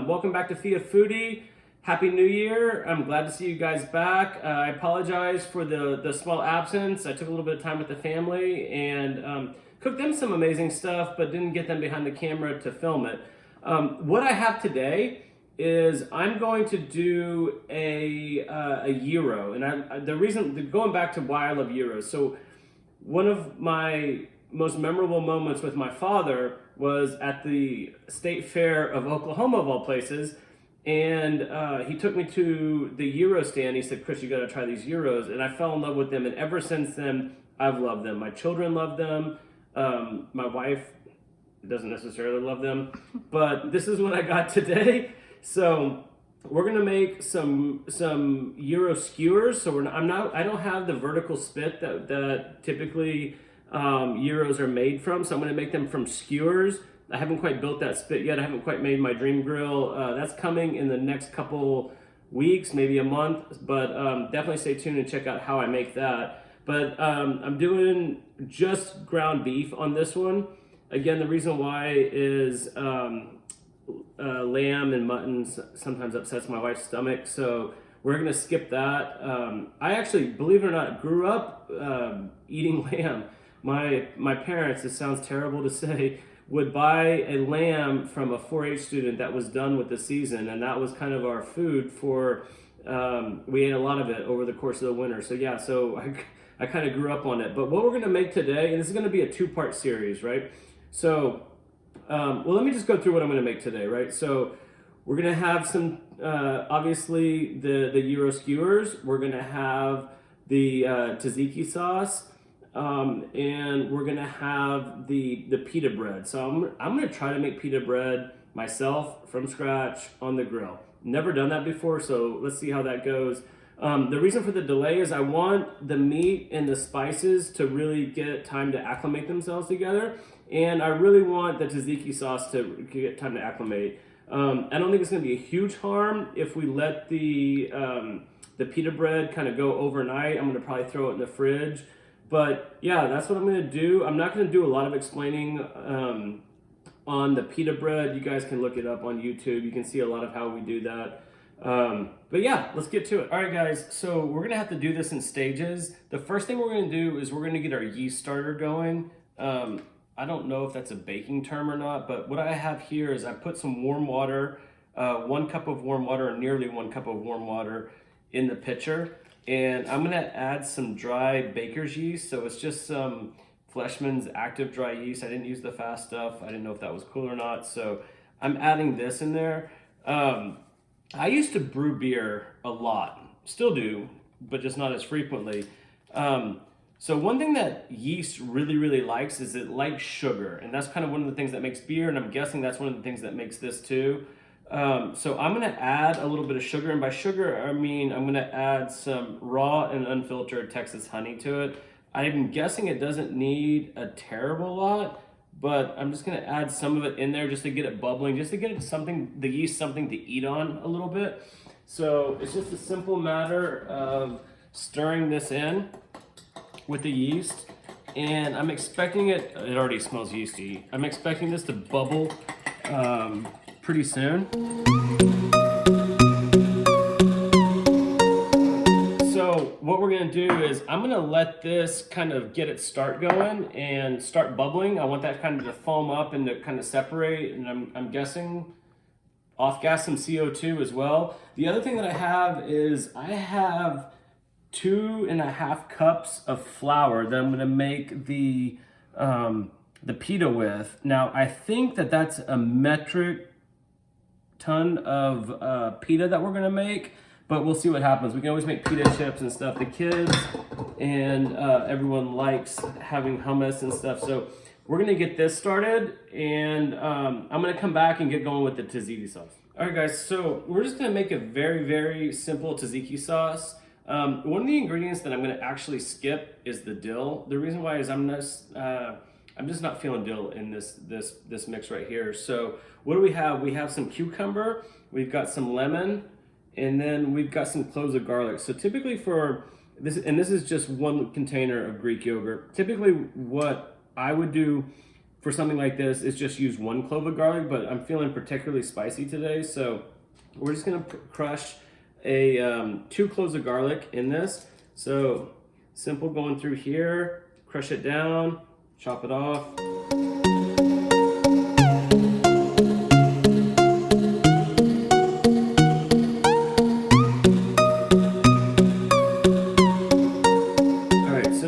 Welcome back to Pita Foodie. Happy New Year. I'm glad to see you guys back. I apologize for the small absence. I took a little bit of time with the family and cooked them some amazing stuff, but didn't get them behind the camera to film it. What I have today is I'm going to do a gyro. And the reason, going back to why I love gyros. So one of my most memorable moments with my father was at the State Fair of Oklahoma, of all places, and he took me to the gyro stand. He said, "Chris, you got to try these gyros," and I fell in love with them. And ever since then, I've loved them. My children love them. My wife doesn't necessarily love them, but this is what I got today. So we're gonna make some gyro skewers. So I don't have the vertical spit that typically gyros are made from, so I'm going to make them from skewers. I haven't quite built that spit yet. I haven't quite made my dream grill. That's coming in the next couple weeks, maybe a month, but definitely stay tuned and check out how I make that. But I'm doing just ground beef on this one. Again, the reason why is lamb and mutton sometimes upsets my wife's stomach, so we're going to skip that. I actually, believe it or not, grew up eating lamb. My parents, it sounds terrible to say, would buy a lamb from a 4-H student that was done with the season, and that was kind of our food for, we ate a lot of it over the course of the winter. So yeah, so I kind of grew up on it. But what we're going to make today, and this is going to be a 2-part series, right? So, well, let me just go through what I'm going to make today, right? So we're going to have some, obviously, the gyro skewers. We're going to have the tzatziki sauce. And we're gonna have the pita bread. So I'm gonna try to make pita bread myself from scratch on the grill. Never done that before, so let's see how that goes. The reason for the delay is I want the meat and the spices to really get time to acclimate themselves together, and I really want the tzatziki sauce to get time to acclimate. I don't think it's gonna be a huge harm if we let the pita bread kind of go overnight. I'm gonna probably throw it in the fridge. But yeah, that's what I'm going to do. I'm not going to do a lot of explaining on the pita bread. You guys can look it up on YouTube. You can see a lot of how we do that. But yeah, let's get to it. All right, guys, so we're going to have to do this in stages. The first thing we're going to do is we're going to get our yeast starter going. I don't know if that's a baking term or not, but what I have here is I put some warm water, 1 cup of warm water, or nearly 1 cup of warm water in the pitcher. And I'm gonna add some dry baker's yeast. So it's just some Fleshman's active dry yeast. I didn't use the fast stuff. I didn't know if that was cool or not. So I'm adding this in there. I used to brew beer a lot, still do, but just not as frequently. So one thing that yeast really likes is it likes sugar. And that's kind of one of the things that makes beer. And I'm guessing that's one of the things that makes this too. So I'm going to add a little bit of sugar, and by sugar I mean I'm going to add some raw and unfiltered Texas honey to it. I'm guessing it doesn't need a terrible lot, but I'm just going to add some of it in there just to get it bubbling, just to get it the yeast something to eat on a little bit. So it's just a simple matter of stirring this in with the yeast, and I'm expecting it already smells yeasty. I'm expecting this to bubble pretty soon. So what we're gonna do is I'm gonna let this kind of get its start going and start bubbling. I want that kind of to foam up and to kind of separate, and I'm guessing off-gas some CO2 as well. The other thing that I have is I have 2.5 cups of flour that I'm gonna make the pita with. Now I think that's a metric ton of pita that we're gonna make, but we'll see what happens. We can always make pita chips and stuff. The kids and everyone likes having hummus and stuff. So we're gonna get this started, and I'm gonna come back and get going with the tzatziki sauce. All right, guys, so we're just gonna make a very simple tzatziki sauce. One of the ingredients that I'm gonna actually skip is the dill. The reason why is I'm just not feeling dill in this mix right here. So what do we have? We have some cucumber, we've got some lemon, And then we've got some cloves of garlic. So typically for this, and this is just one container of Greek yogurt. Typically what I would do for something like this is just use 1 clove of garlic, but I'm feeling particularly spicy today. So we're just gonna crush a 2 cloves of garlic in this. So simple going through here, crush it down, chop it off.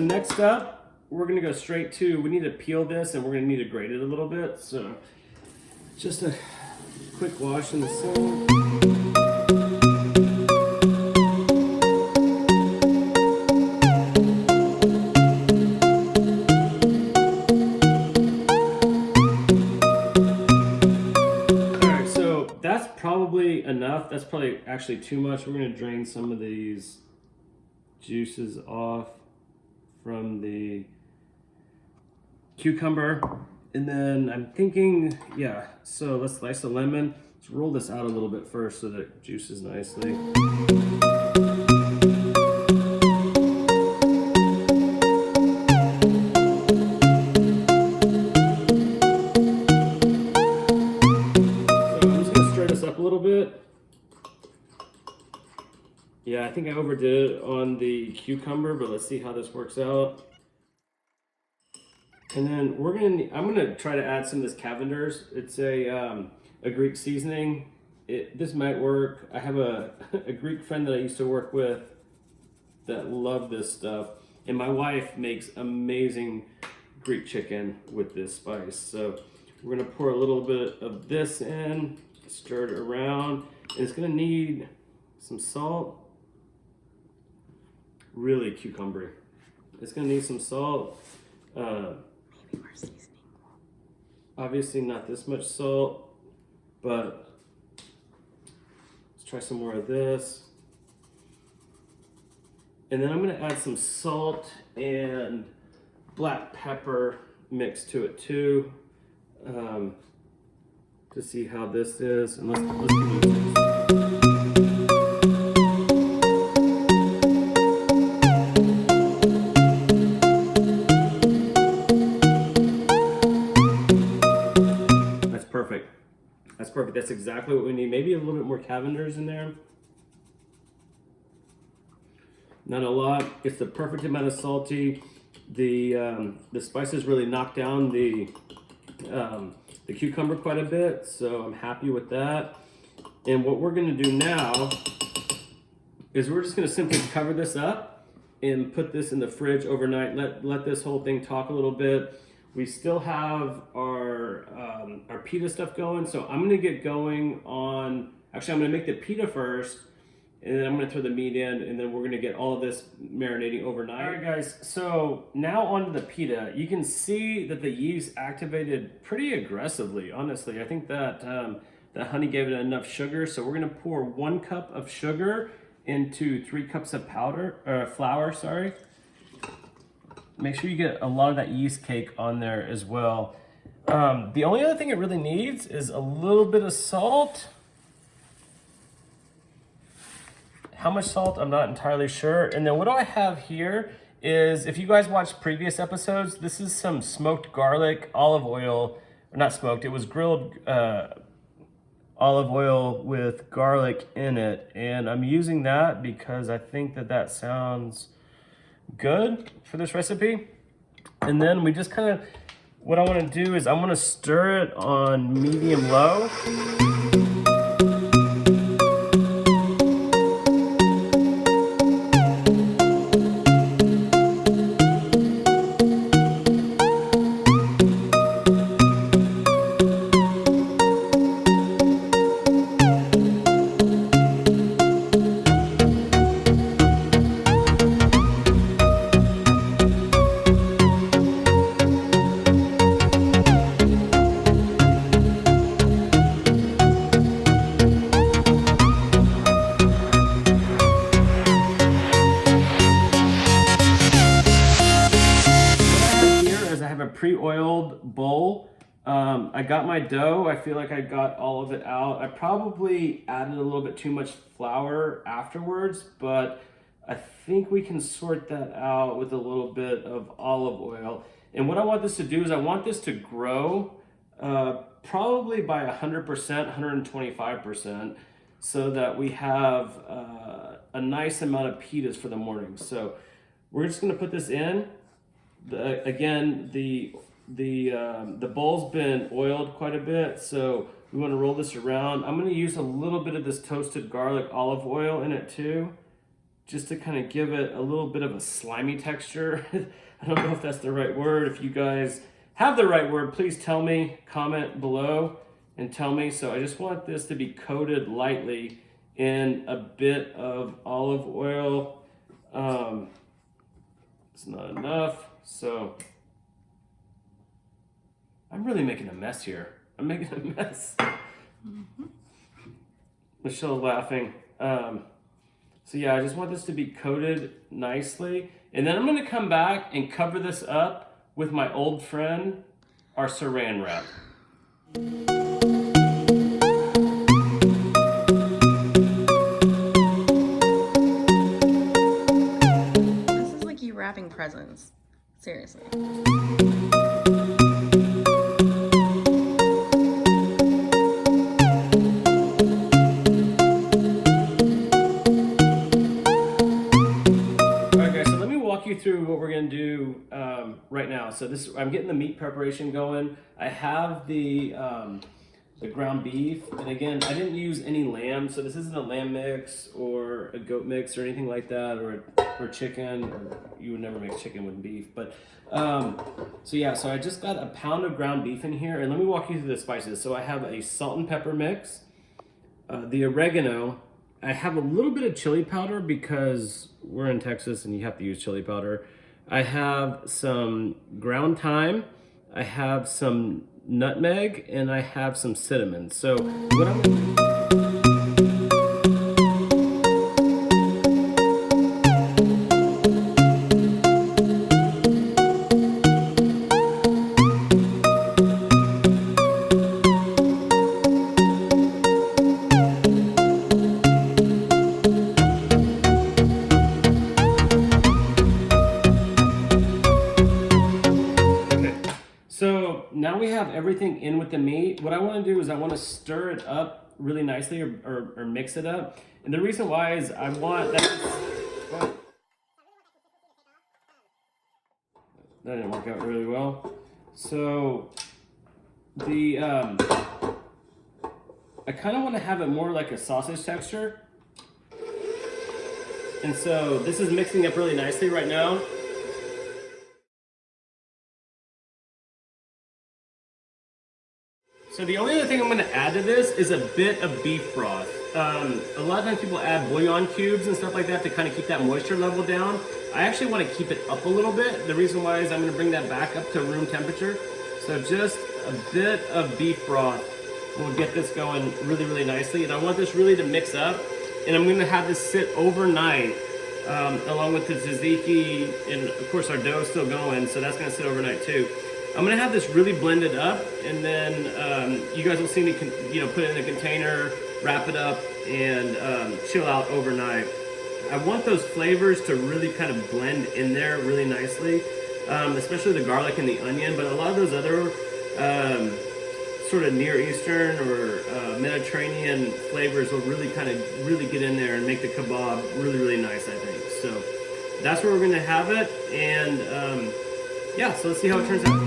Next up, we're gonna go straight to, we need to peel this and we're gonna need to grate it a little bit. So just a quick wash in the sink. All right, so that's probably enough. That's probably actually too much. We're gonna drain some of these juices off from the cucumber. And then I'm thinking, yeah, so let's slice a lemon. Let's roll this out a little bit first so that it juices nicely. So I'm just gonna stir this up a little bit. Yeah, I think I overdid it on the cucumber, but let's see how this works out. And then I'm gonna try to add some of this Cavender's. It's a Greek seasoning. This might work. I have a Greek friend that I used to work with that loved this stuff. And my wife makes amazing Greek chicken with this spice. So we're gonna pour a little bit of this in, stir it around. And it's gonna need some salt. Really cucumbery. It's gonna need some salt. Maybe more seasoning. Obviously not this much salt, but let's try some more of this. And then I'm gonna add some salt and black pepper mixed to it too, to see how this is. And let's give it a taste. That's perfect. That's exactly what we need. Maybe a little bit more Cavender's in there. Not a lot. It's the perfect amount of salty. The spices really knock down the cucumber quite a bit, so I'm happy with that. And what we're going to do now is we're just going to simply cover this up and put this in the fridge overnight. Let this whole thing talk a little bit. We still have our pita stuff going, so I'm gonna get going on, actually I'm gonna make the pita first, and then I'm gonna throw the meat in, and then we're gonna get all of this marinating overnight. All right guys, so now onto the pita. You can see that the yeast activated pretty aggressively, honestly. I think that the honey gave it enough sugar, so we're gonna pour 1 cup of sugar into 3 cups of flour, sorry. Make sure you get a lot of that yeast cake on there as well. The only other thing it really needs is a little bit of salt. How much salt, I'm not entirely sure. And then what do I have here is, if you guys watched previous episodes, this is some smoked garlic, olive oil, or not smoked, it was grilled olive oil with garlic in it. And I'm using that because I think that sounds good for this recipe. And then we just kind of, what I want to do is I'm going to stir it on medium low. Pre-oiled bowl. I got my dough. I feel like I got all of it out. I probably added a little bit too much flour afterwards, but I think we can sort that out with a little bit of olive oil. And what I want this to do is I want this to grow probably by 100%, 125%, so that we have a nice amount of pitas for the morning. So we're just gonna put this in. Again, the bowl's been oiled quite a bit, so we want to roll this around. I'm going to use a little bit of this toasted garlic olive oil in it too, just to kind of give it a little bit of a slimy texture. I don't know if that's the right word. If you guys have the right word, please tell me, comment below and tell me. So I just want this to be coated lightly in a bit of olive oil. It's not enough, so I'm really making a mess here. I'm making a mess. Michelle's laughing. So yeah, I just want this to be coated nicely. And then I'm gonna come back and cover this up with my old friend, our saran wrap. This is like you wrapping presents. Seriously. Through what we're going to do right now. So this, I'm getting the meat preparation going. I have the ground beef, and again, I didn't use any lamb, so this isn't a lamb mix or a goat mix or anything like that, or chicken. Or you would never mix chicken with beef, but so yeah. So I just got a pound of ground beef in here, and let me walk you through the spices. So I have a salt and pepper mix, the oregano. I have a little bit of chili powder because we're in Texas and you have to use chili powder. I have some ground thyme, I have some nutmeg, and I have some cinnamon. So what I'm gonna do... So now we have everything in with the meat. What I want to do is I want to stir it up really nicely, or mix it up. And the reason why is I want that. That didn't work out really well. So the I kind of want to have it more like a sausage texture. And so this is mixing up really nicely right now. So the only other thing I'm going to add to this is a bit of beef broth. A lot of times people add bouillon cubes and stuff like that to kind of keep that moisture level down. I actually want to keep it up a little bit. The reason why is I'm going to bring that back up to room temperature. So just a bit of beef broth will get this going really, really nicely. And I want this really to mix up. And I'm going to have this sit overnight along with the tzatziki. And of course our dough is still going, so that's going to sit overnight too. I'm gonna have this really blended up, and then you guys will see me, put it in a container, wrap it up, and chill out overnight. I want those flavors to really kind of blend in there really nicely, especially the garlic and the onion. But a lot of those other sort of Near Eastern or Mediterranean flavors will really really get in there and make the kebab really, really nice, I think. So that's where we're gonna have it, and yeah, so let's see how it turns out.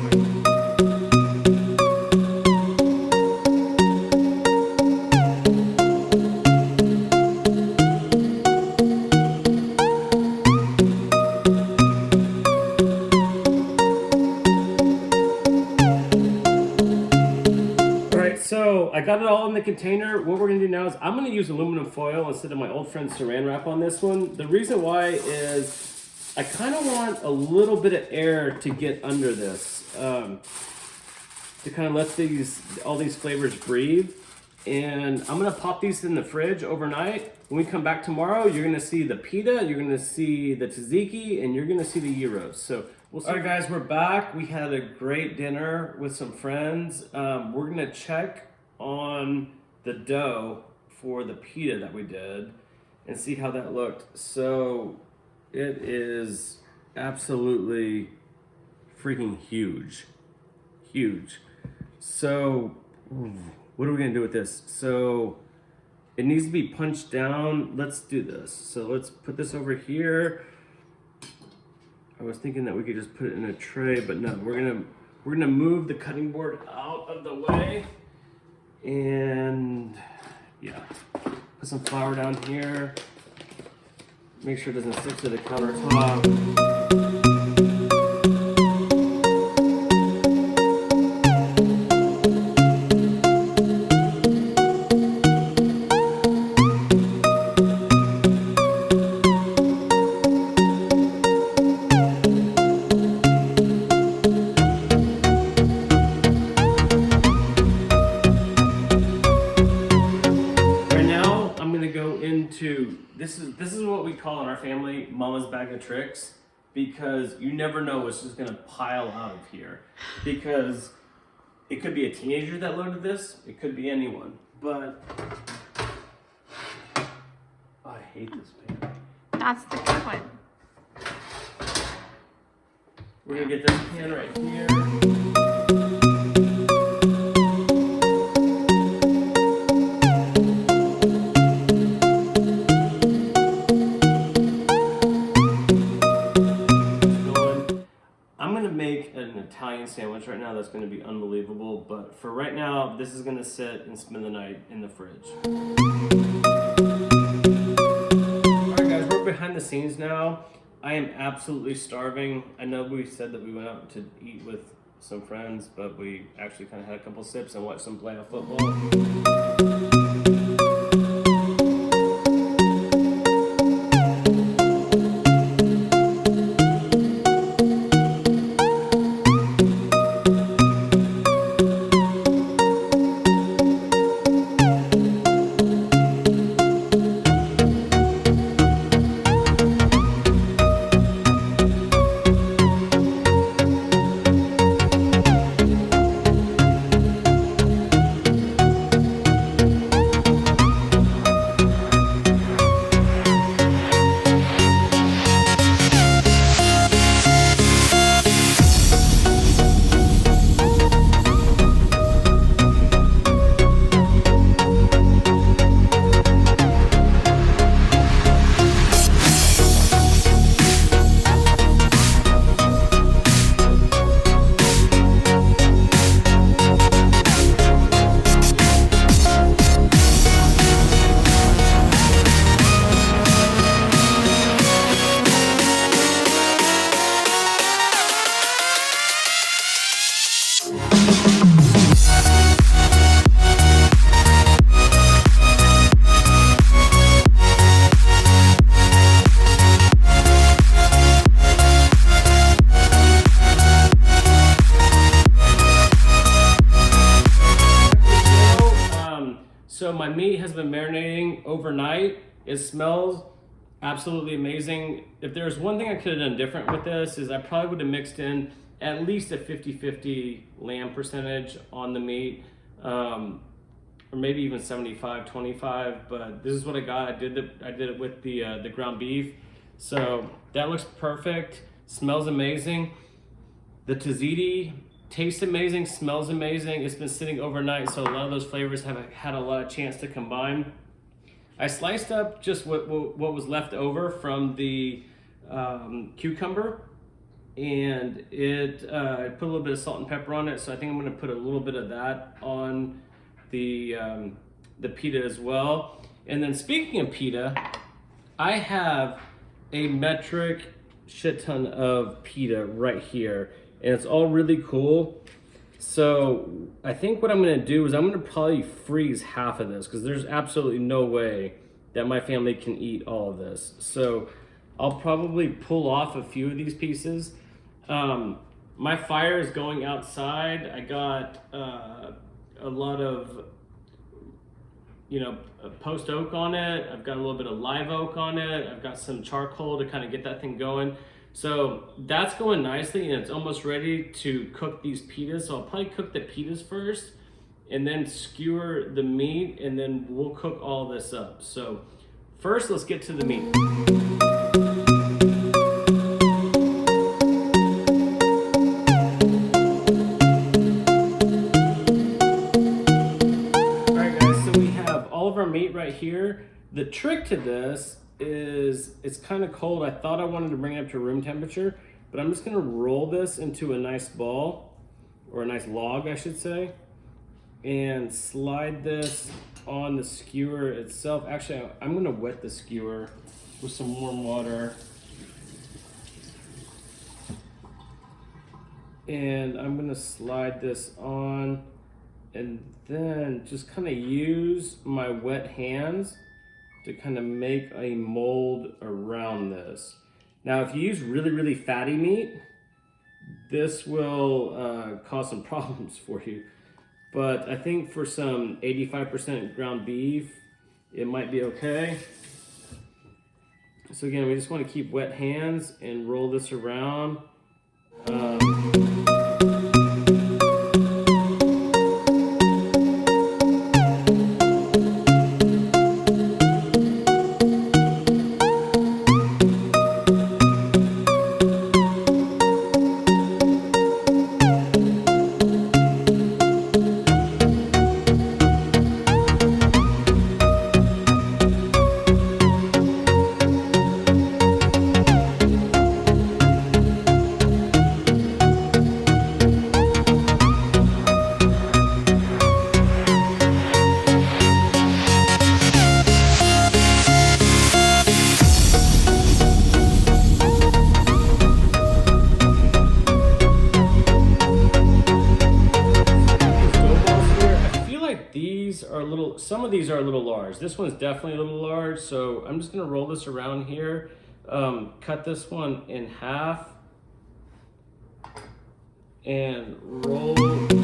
So I got it all in the container. What we're gonna do now is I'm gonna use aluminum foil instead of my old friend saran wrap on this one. The reason why is I kind of want a little bit of air to get under this, to kind of let all these flavors breathe. And I'm gonna pop these in the fridge overnight When we come back tomorrow, you're gonna see the pita, you're gonna see the tzatziki, and you're gonna see the gyros. So we'll see. All right, guys, we're back. We had a great dinner with some friends. We're gonna check on the dough for the pita that we did and see how that looked. So it is absolutely freaking huge. So what are we gonna do with this? So it needs to be punched down. Let's do this. So let's put this over here. I was thinking that we could just put it in a tray, but no, we're gonna move the cutting board out of the way. And yeah, put some flour down here. Make sure it doesn't stick to the countertop. This is what we call in our family mama's bag of tricks, because you never know what's just gonna pile out of here, because it could be a teenager that loaded this, it could be anyone, but I hate this pan. That's the good one. We're gonna get this pan right here. Italian sandwich right now that's going to be unbelievable, but for right now this is going to sit and spend the night in the fridge. Alright guys, we're behind the scenes now. I am absolutely starving. I know we said that we went out to eat with some friends, but we actually kind of had a couple sips and watched some playoff football. So my meat has been marinating overnight. It smells absolutely amazing. If there's one thing I could have done different with this, is I probably would have mixed in at least a 50-50 lamb percentage on the meat, or maybe even 75-25. But this is what I got. I did it with the ground beef, so that looks perfect. Smells amazing. The tzatziki tastes amazing, smells amazing. It's been sitting overnight, so a lot of those flavors have had a lot of chance to combine. I sliced up just what was left over from the cucumber, and I put a little bit of salt and pepper on it, so I think I'm gonna put a little bit of that on the pita as well. And then speaking of pita, I have a metric shit ton of pita right here, and it's all really cool. So I think what I'm gonna do is I'm gonna probably freeze half of this, because there's absolutely no way that my family can eat all of this. So I'll probably pull off a few of these pieces. My fire is going outside. I got a lot of you know, post oak on it. I've got a little bit of live oak on it. I've got some charcoal to kind of get that thing going. So that's going nicely, and it's almost ready to cook these pitas. So I'll probably cook the pitas first and then skewer the meat, and then we'll cook all this up. So first, let's get to the meat. All right, guys, so we have all of our meat right here. The trick to this is it's kind of cold. I thought I wanted to bring it up to room temperature, but I'm just gonna roll this into a nice ball, or a nice log, I should say, and slide this on the skewer itself. Actually, I'm gonna wet the skewer with some warm water. And I'm gonna slide this on, and then just kind of use my wet hands to kind of make a mold around this. Now, if you use really, really fatty meat, this will cause some problems for you. But I think for some 85% ground beef, it might be okay. So again, we just want to keep wet hands and roll this around. Some of these are a little large. This one's definitely a little large, so I'm just gonna roll this around here, cut this one in half, and roll this.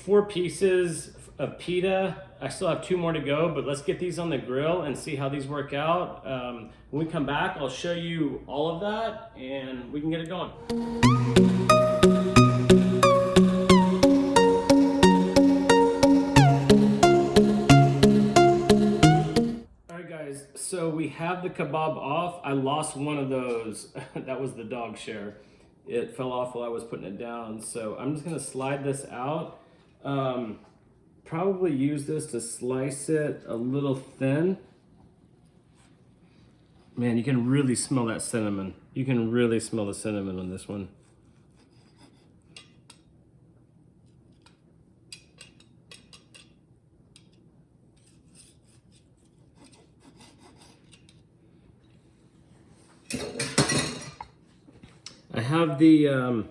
Four pieces of pita. I still have 2 more to go, but let's get these on the grill and see how these work out. When we come back, I'll show you all of that and we can get it going. All right, guys, so we have the kebab off. I lost one of those. That was the dog share. It fell off while I was putting it down. So I'm just gonna slide this out. Probably use this to slice it a little thin. Man, you can really smell that cinnamon. You can really smell the cinnamon on this one. I have the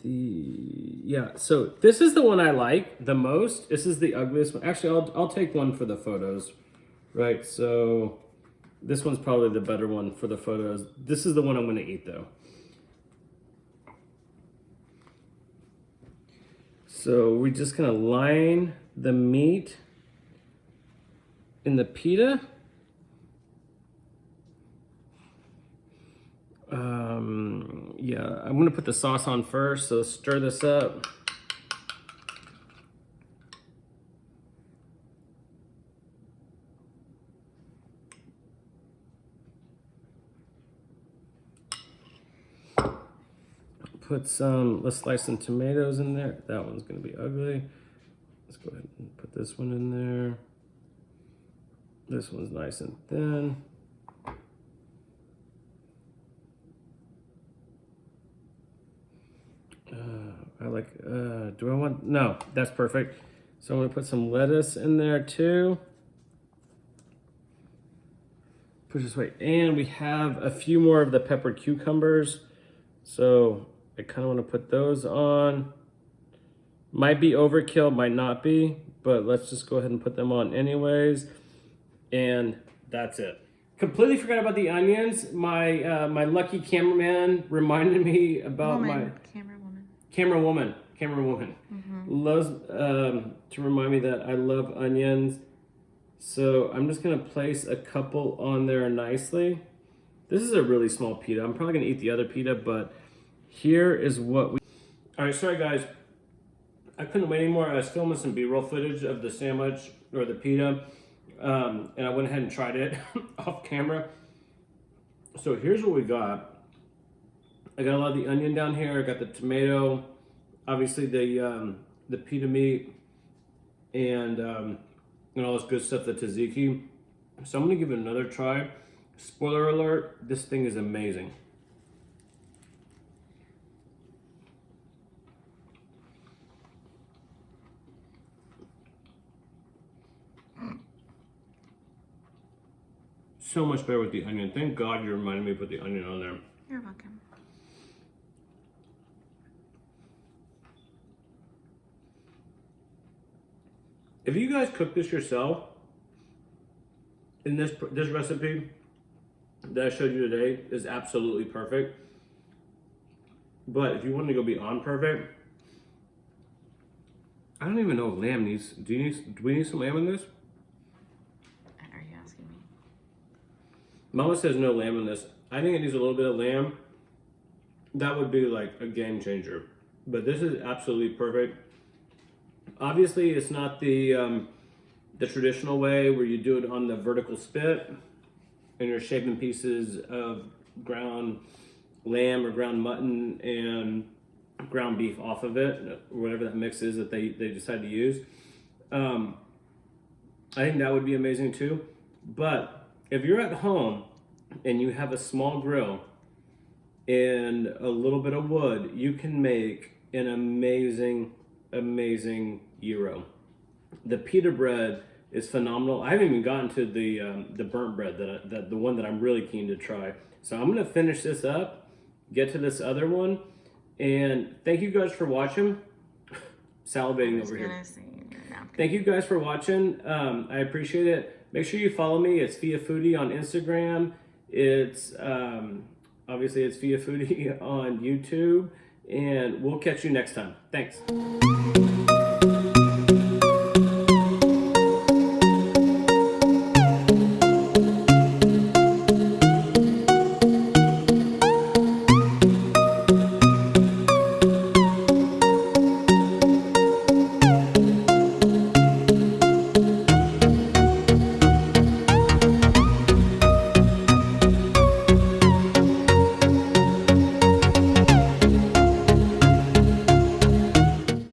yeah, so this is the one I like the most. This is the ugliest one. Actually, I'll take one for the photos, right? So this one's probably the better one for the photos. This is the one I'm gonna eat though. So we're just gonna line the meat in the pita. Yeah, I'm gonna put the sauce on first, so stir this up. Put some, let's slice some tomatoes in there. That one's gonna be ugly. Let's go ahead and put this one in there. This one's nice and thin. I like, do I want, no, that's perfect. So I'm gonna put some lettuce in there too. Push this way. And we have a few more of the peppered cucumbers. So I kind of want to put those on. Might be overkill, might not be, but let's just go ahead and put them on anyways. And that's it. Completely forgot about the onions. My my lucky cameraman reminded me about camera woman loves to remind me that I love onions. So I'm just gonna place a couple on there nicely. This is a really small pita. I'm probably gonna eat the other pita, but here is what we. All right, sorry guys. I couldn't wait anymore. I was filming some B-roll footage of the sandwich or the pita, and I went ahead and tried it off camera. So here's what we got. I got a lot of the onion down here. I got the tomato, obviously the pita meat, and all this good stuff, the tzatziki. So I'm gonna give it another try. Spoiler alert: this thing is amazing. So much better with the onion. Thank God you reminded me to put the onion on there. You're welcome. If you guys cook this yourself, in this recipe that I showed you today is absolutely perfect. But if you want to go beyond perfect, I don't even know if lamb needs. Do we need some lamb in this? Are you asking me? Mama says no lamb in this. I think it needs a little bit of lamb. That would be like a game changer. But this is absolutely perfect. Obviously, it's not the traditional way where you do it on the vertical spit and you're shaving pieces of ground lamb or ground mutton and ground beef off of it, or whatever that mix is that they decide to use. I think that would be amazing too. But if you're at home and you have a small grill and a little bit of wood, you can make an amazing gyro. The pita bread is phenomenal. I haven't even gotten to the burnt bread, the one that I'm really keen to try. So I'm gonna finish this up, get to this other one, and thank you guys for watching. Salivating over here. Thank you guys for watching. I appreciate it. Make sure you follow me. It's Fia Foodie on Instagram. It's obviously it's Fia Foodie on YouTube, and we'll catch you next time. Thanks.